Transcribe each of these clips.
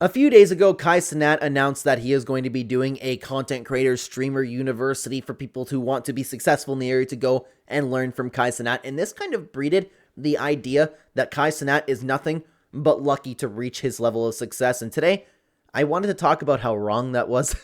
A few days ago, Kai Cenat announced that he is going to be doing a content creator streamer university for people who want to be successful in the area to go and learn from Kai Cenat. And this kind of breeded the idea that Kai Cenat is nothing but lucky to reach his level of success. And today, I wanted to talk about how wrong that was.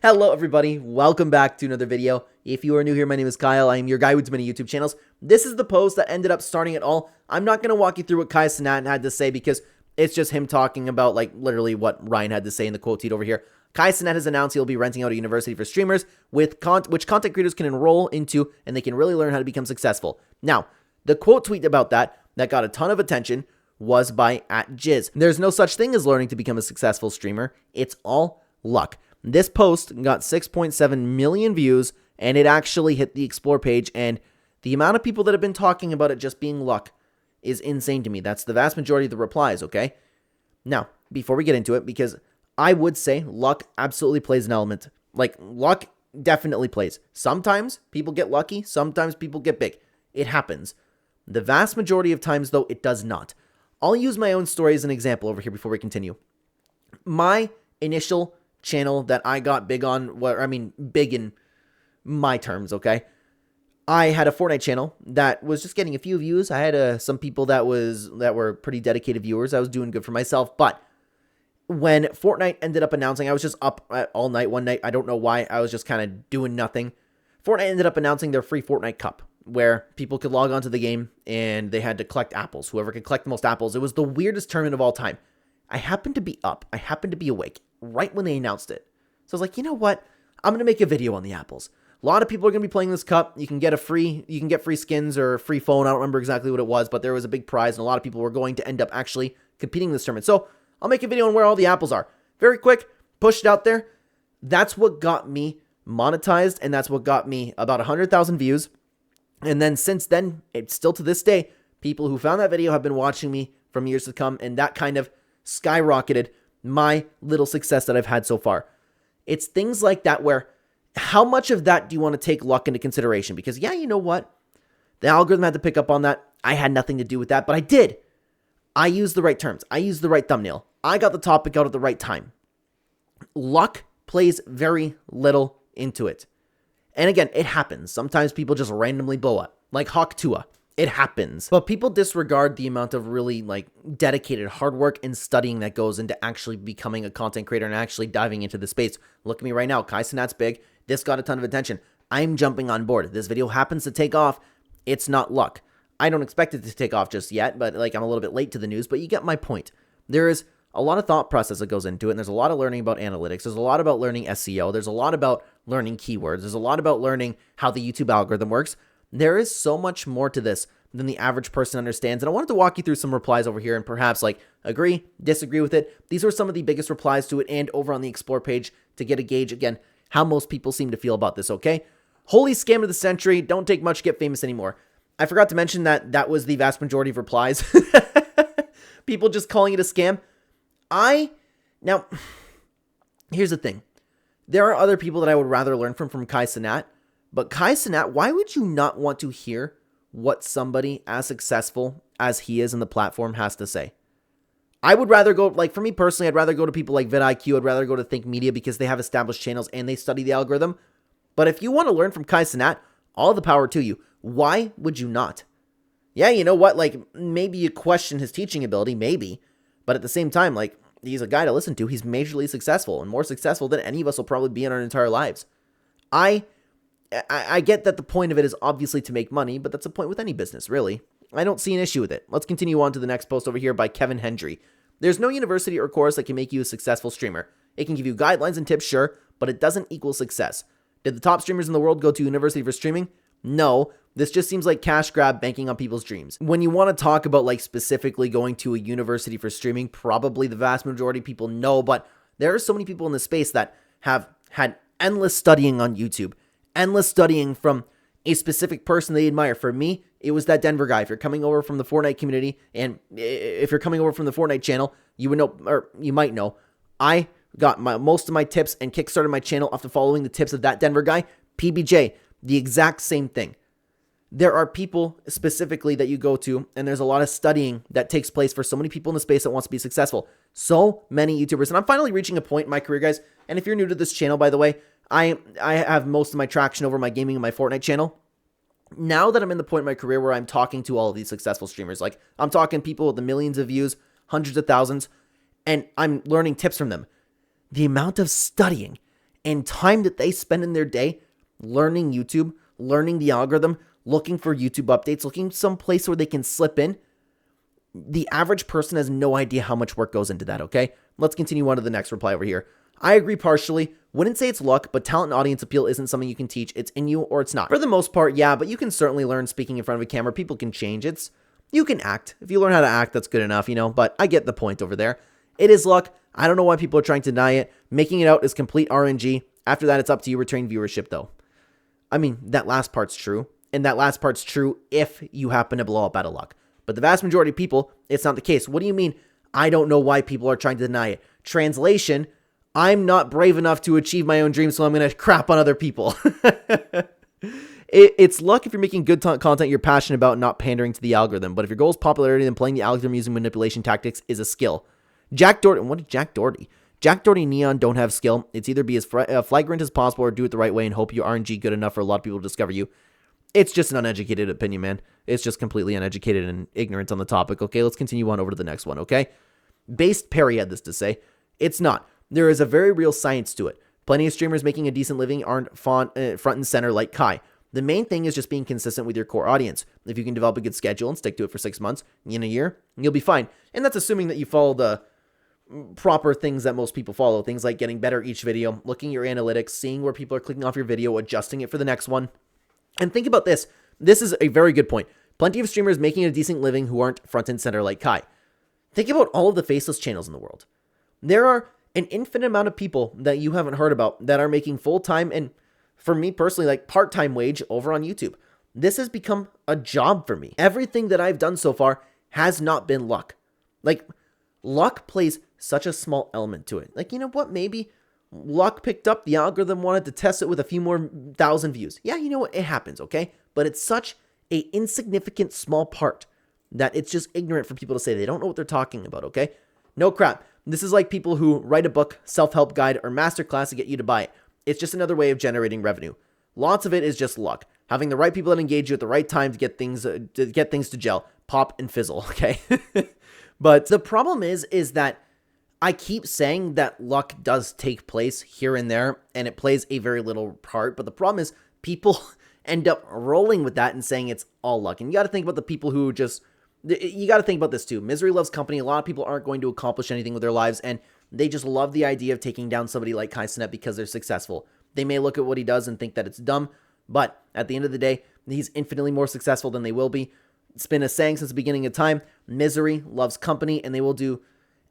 Hello, everybody. Welcome back to another video. If you are new here, my name is Kyle. I am your guy with many YouTube channels. This is the post that ended up starting it all. I'm not going to walk you through what Kai Cenat had to say because it's just him talking about, like, literally what Ryan had to say in the quote tweet over here. Kai Cenat has announced he'll be renting out a university for streamers which content creators can enroll into, and they can really learn how to become successful. Now, the quote tweet about that got a ton of attention was by @Jizz. There's no such thing as learning to become a successful streamer. It's all luck. This post got 6.7 million views, and it actually hit the Explore page, and the amount of people that have been talking about it just being luck is insane to me. That's the vast majority of the replies, okay? Now, before we get into it, because I would say luck absolutely plays an element. Like, luck definitely plays. Sometimes people get lucky, sometimes people get big. It happens. The vast majority of times, though, it does not. I'll use my own story as an example over here before we continue. My initial channel that I got big on, big in my terms, okay? I had a Fortnite channel that was just getting a few views. I had some people that were pretty dedicated viewers. I was doing good for myself. But when Fortnite ended up announcing, I was just up all night one night. I don't know why. I was just kind of doing nothing. Fortnite ended up announcing their free Fortnite Cup, where people could log onto the game and they had to collect apples. Whoever could collect the most apples. It was the weirdest tournament of all time. I happened to be up. I happened to be awake right when they announced it. So I was like, you know what? I'm going to make a video on the apples. A lot of people are going to be playing this cup. You can get free skins or free phone. I don't remember exactly what it was, but there was a big prize, and a lot of people were going to end up actually competing in this tournament. So I'll make a video on where all the apples are. Very quick, pushed it out there. That's what got me monetized, and that's what got me about 100,000 views. And then since then, it's still to this day, people who found that video have been watching me from years to come, and that kind of skyrocketed my little success that I've had so far. It's things like that where how much of that do you want to take luck into consideration? Because, yeah, you know what? The algorithm had to pick up on that. I had nothing to do with that, but I did. I used the right terms. I used the right thumbnail. I got the topic out at the right time. Luck plays very little into it. And again, it happens. Sometimes people just randomly blow up, like Hawk Tua. It happens. But people disregard the amount of really dedicated hard work and studying that goes into actually becoming a content creator and actually diving into the space. Look at me right now. Kai Cenat's big. This got a ton of attention. I'm jumping on board. This video happens to take off. It's not luck. I don't expect it to take off just yet, but I'm a little bit late to the news, but you get my point. There is a lot of thought process that goes into it, and there's a lot of learning about analytics. There's a lot about learning SEO. There's a lot about learning keywords. There's a lot about learning how the YouTube algorithm works. There is so much more to this than the average person understands, and I wanted to walk you through some replies over here and perhaps agree, disagree with it. These were some of the biggest replies to it and over on the Explore page to get a gauge, again, how most people seem to feel about this, okay? Holy scam of the century. Don't take much to get famous anymore. I forgot to mention that was the vast majority of replies. People just calling it a scam. Now, here's the thing. There are other people that I would rather learn from Kai Cenat, but Kai Cenat, why would you not want to hear what somebody as successful as he is in the platform has to say? I would rather go, for me personally, I'd rather go to people like vidIQ. I'd rather go to Think Media because they have established channels and they study the algorithm. But if you want to learn from Kai Cenat, all the power to you. Why would you not? Yeah, you know what? Maybe you question his teaching ability, maybe. But at the same time, he's a guy to listen to. He's majorly successful and more successful than any of us will probably be in our entire lives. I get that the point of it is obviously to make money, but that's the point with any business, really. I don't see an issue with it. Let's continue on to the next post over here by Kevin Hendry. There's no university or course that can make you a successful streamer. It can give you guidelines and tips, sure, but it doesn't equal success. Did the top streamers in the world go to university for streaming? No. This just seems like cash grab banking on people's dreams. When you want to talk about specifically going to a university for streaming, probably the vast majority of people know, but there are so many people in this space that have had endless studying on YouTube, endless studying from a specific person they admire. For me, it was that Denver guy. If you're coming over from the Fortnite community, and if you're coming over from the Fortnite channel, you would know, or you might know, I got most of my tips and kickstarted my channel after following the tips of that Denver guy. PBJ, the exact same thing. There are people specifically that you go to, and there's a lot of studying that takes place for so many people in the space that wants to be successful. So many YouTubers. And I'm finally reaching a point in my career, guys. And if you're new to this channel, by the way, I have most of my traction over my gaming and my Fortnite channel. Now that I'm in the point in my career where I'm talking to all of these successful streamers, like I'm talking people with the millions of views, hundreds of thousands, and I'm learning tips from them. The amount of studying and time that they spend in their day learning YouTube, learning the algorithm, looking for YouTube updates, looking someplace where they can slip in. The average person has no idea how much work goes into that, okay? Let's continue on to the next reply over here. I agree partially. Wouldn't say it's luck, but talent and audience appeal isn't something you can teach. It's in you or it's not. For the most part, yeah, but you can certainly learn speaking in front of a camera. People can change. You can act. If you learn how to act, that's good enough, but I get the point over there. It is luck. I don't know why people are trying to deny it. Making it out is complete RNG. After that, it's up to you returning viewership, though. I mean, that last part's true. And that last part's true if you happen to blow up out of luck. But the vast majority of people, it's not the case. What do you mean? I don't know why people are trying to deny it. Translation, I'm not brave enough to achieve my own dreams, so I'm going to crap on other people. It's luck if you're making good content you're passionate about and not pandering to the algorithm. But if your goal is popularity, then playing the algorithm using manipulation tactics is a skill. Jack Doherty, what is Jack Doherty? Jack Doherty and Neon don't have skill. It's either be as flagrant as possible or do it the right way and hope you RNG good enough for a lot of people to discover you. It's just an uneducated opinion, man. It's just completely uneducated and ignorant on the topic. Okay, let's continue on over to the next one, okay? Based Perry had this to say. It's not. There is a very real science to it. Plenty of streamers making a decent living aren't front and center like Kai. The main thing is just being consistent with your core audience. If you can develop a good schedule and stick to it for 6 months, in a year, you'll be fine. And that's assuming that you follow the proper things that most people follow. Things like getting better each video, looking at your analytics, seeing where people are clicking off your video, adjusting it for the next one. And think about this. This is a very good point. Plenty of streamers making a decent living who aren't front and center like Kai. Think about all of the faceless channels in the world. There are an infinite amount of people that you haven't heard about that are making full-time and, for me personally, like part-time wage over on YouTube. This has become a job for me. Everything that I've done so far has not been luck. Like, luck plays such a small element to it. Like, you know what? Maybe luck picked up, the algorithm wanted to test it with a few more 1,000 views. Yeah, you know what? It happens, okay? But it's such a insignificant small part that it's just ignorant for people to say they don't know what they're talking about, okay? No crap. This is like people who write a book, self-help guide, or masterclass to get you to buy it. It's just another way of generating revenue. Lots of it is just luck. Having the right people that engage you at the right time to get things to gel, pop and fizzle, okay? But the problem is that I keep saying that luck does take place here and there, and it plays a very little part. But the problem is people end up rolling with that and saying it's all luck. And you got to think about the people who just, you got to think about this too. Misery loves company. A lot of people aren't going to accomplish anything with their lives, and they just love the idea of taking down somebody like Kai Cenat because they're successful. They may look at what he does and think that it's dumb, but at the end of the day, he's infinitely more successful than they will be. It's been a saying since the beginning of time. Misery loves company, and they will do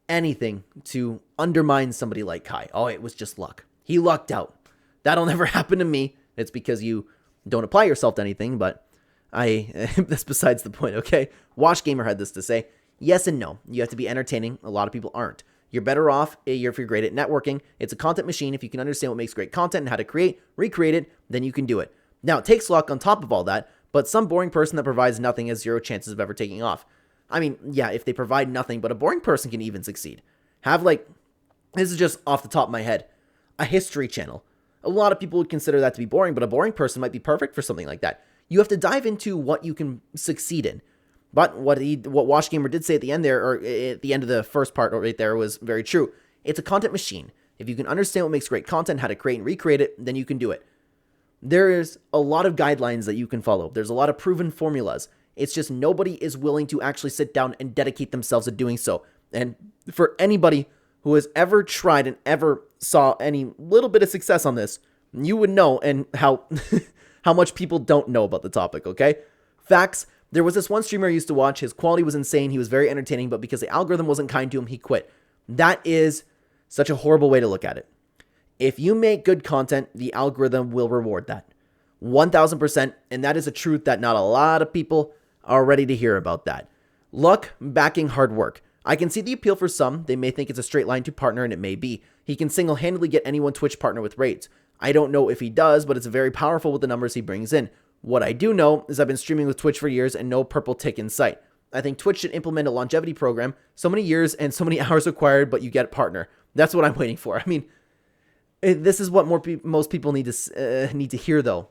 anything to undermine somebody like Kai. Oh, it was just luck. He lucked out. That'll never happen to me. It's because you don't apply yourself to anything, but that's besides the point, okay? Wash Gamer had this to say. Yes and no. You have to be entertaining. A lot of people aren't. You're better off if you're great at networking. It's a content machine. If you can understand what makes great content and how to recreate it, then you can do it. Now, it takes luck on top of all that, but some boring person that provides nothing has zero chances of ever taking off. I mean, yeah, if they provide nothing, but a boring person can even succeed. Have, like, this is just off the top of my head, a history channel. A lot of people would consider that to be boring, but a boring person might be perfect for something like that. You have to dive into what you can succeed in. But what Wash Gamer did say at the end there, or at the end of the first part right there, was very true. It's a content machine. If you can understand what makes great content, how to create and recreate it, then you can do it. There is a lot of guidelines that you can follow. There's a lot of proven formulas. It's just nobody is willing to actually sit down and dedicate themselves to doing so. And for anybody who has ever tried and ever saw any little bit of success on this, you would know and how how much people don't know about the topic, okay? Facts. There was this one streamer I used to watch. His quality was insane. He was very entertaining, but because the algorithm wasn't kind to him, he quit. That is such a horrible way to look at it. If you make good content, the algorithm will reward that. 1,000%, and that is a truth that not a lot of people are ready to hear about that. Luck backing hard work. I can see the appeal for some. They may think it's a straight line to partner, and it may be. He can single-handedly get anyone Twitch partner with raids. I don't know if he does, but it's very powerful with the numbers he brings in. What I do know is I've been streaming with Twitch for years and no purple tick in sight. I think Twitch should implement a longevity program, so many years and so many hours required, but you get a partner. That's what I'm waiting for. I mean, this is what most people need to hear, though.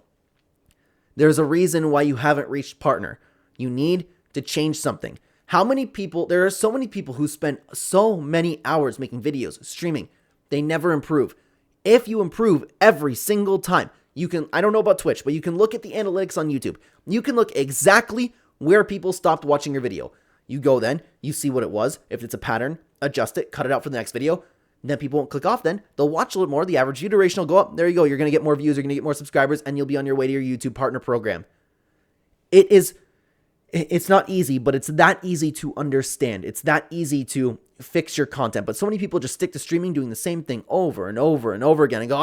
There's a reason why you haven't reached partner. You need to change something. How many people, there are so many people who spend so many hours making videos, streaming. They never improve. If you improve every single time, you can, I don't know about Twitch, but you can look at the analytics on YouTube. You can look exactly where people stopped watching your video. You go then, you see what it was. If it's a pattern, adjust it, cut it out for the next video. Then people won't click off then. They'll watch a little more. The average view duration will go up. There you go. You're going to get more views. You're going to get more subscribers, and you'll be on your way to your YouTube partner program. It's not easy, but it's that easy to understand. It's that easy to fix your content. But so many people just stick to streaming, doing the same thing over and over and over again and go,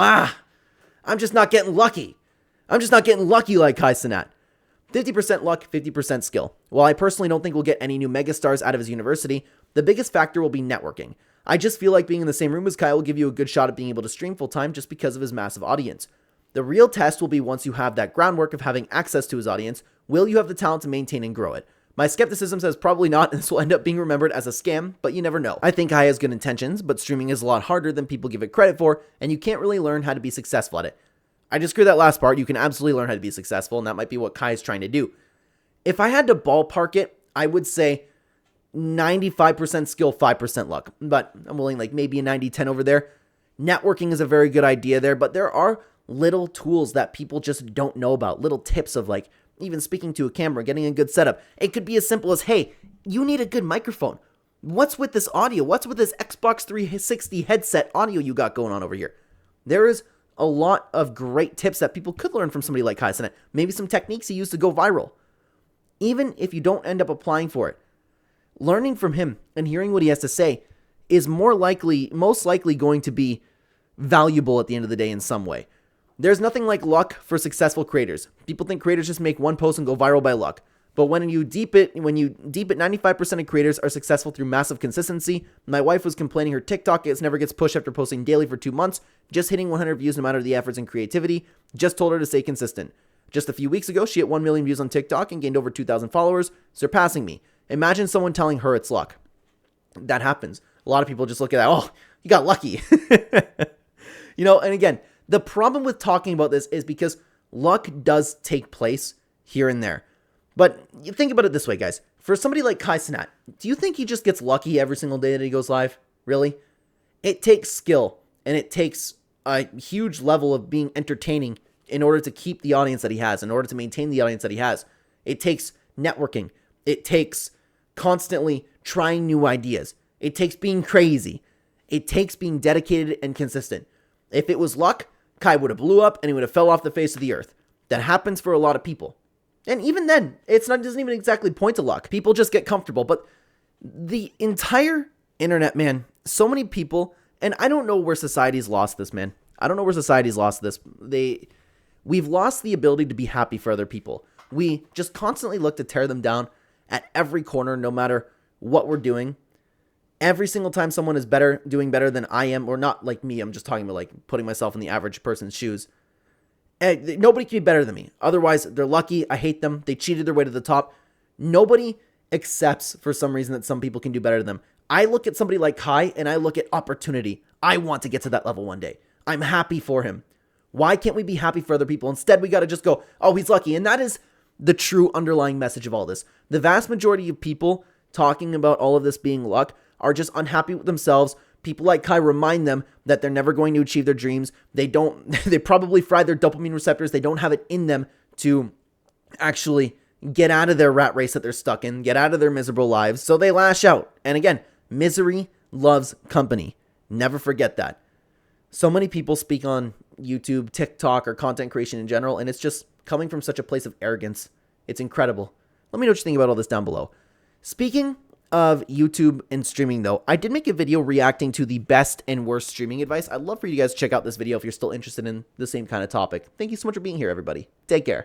I'm just not getting lucky. I'm just not getting lucky like Kai Cenat. 50% luck, 50% skill. While I personally don't think we'll get any new megastars out of his university, the biggest factor will be networking. I just feel like being in the same room as Kai will give you a good shot at being able to stream full time just because of his massive audience. The real test will be once you have that groundwork of having access to his audience, will you have the talent to maintain and grow it? My skepticism says probably not, and this will end up being remembered as a scam, but you never know. I think Kai has good intentions, but streaming is a lot harder than people give it credit for, and you can't really learn how to be successful at it. I just agree that last part. You can absolutely learn how to be successful, and that might be what Kai is trying to do. If I had to ballpark it, I would say 95% skill, 5% luck, but I'm willing like maybe a 90-10 over there. Networking is a very good idea there, but there are little tools that people just don't know about, little tips of like even speaking to a camera, getting a good setup. It could be as simple as, hey, you need a good microphone. What's with this audio? What's with this Xbox 360 headset audio you got going on over here? There is a lot of great tips that people could learn from somebody like Kai Cenat. Maybe some techniques he used to go viral. Even if you don't end up applying for it, learning from him and hearing what he has to say is most likely going to be valuable at the end of the day in some way. There's nothing like luck for successful creators. People think creators just make one post and go viral by luck. But when you deep it, 95% of creators are successful through massive consistency. My wife was complaining her TikTok never gets pushed after posting daily for 2 months, just hitting 100 views no matter the efforts and creativity. Just told her to stay consistent. Just a few weeks ago, she hit 1 million views on TikTok and gained over 2,000 followers, surpassing me. Imagine someone telling her it's luck. That happens. A lot of people just look at that, oh, you got lucky. And again, the problem with talking about this is because luck does take place here and there. But you think about it this way, guys. For somebody like Kai Cenat, do you think he just gets lucky every single day that he goes live? Really? It takes skill, and it takes a huge level of being entertaining in order to keep the audience that he has, in order to maintain the audience that he has. It takes networking. It takes constantly trying new ideas. It takes being crazy. It takes being dedicated and consistent. If it was luck, Kai would have blew up and he would have fell off the face of the earth. That happens for a lot of people. And even then, doesn't even exactly point to luck. People just get comfortable. But the entire internet, man, so many people, and I don't know where society's lost this, man. I don't know where society's lost this. We've lost the ability to be happy for other people. We just constantly look to tear them down at every corner, no matter what we're doing. Every single time someone is doing better than I am, or not like me, I'm just talking about like putting myself in the average person's shoes. Nobody can be better than me. Otherwise, they're lucky. I hate them. They cheated their way to the top. Nobody accepts for some reason that some people can do better than them. I look at somebody like Kai and I look at opportunity. I want to get to that level one day. I'm happy for him. Why can't we be happy for other people? Instead, we got to just go, oh, he's lucky. And that is the true underlying message of all this. The vast majority of people talking about all of this being luck are just unhappy with themselves. People like Kai remind them that they're never going to achieve their dreams. They probably fried their dopamine receptors. They don't have it in them to actually get out of their rat race that they're stuck in, get out of their miserable lives. So they lash out. And again, misery loves company. Never forget that. So many people speak on YouTube, TikTok, or content creation in general, and it's just coming from such a place of arrogance. It's incredible. Let me know what you think about all this down below. Speaking of YouTube and streaming, though, I did make a video reacting to the best and worst streaming advice. I'd love for you guys to check out this video if you're still interested in the same kind of topic. Thank you so much for being here, everybody. Take care.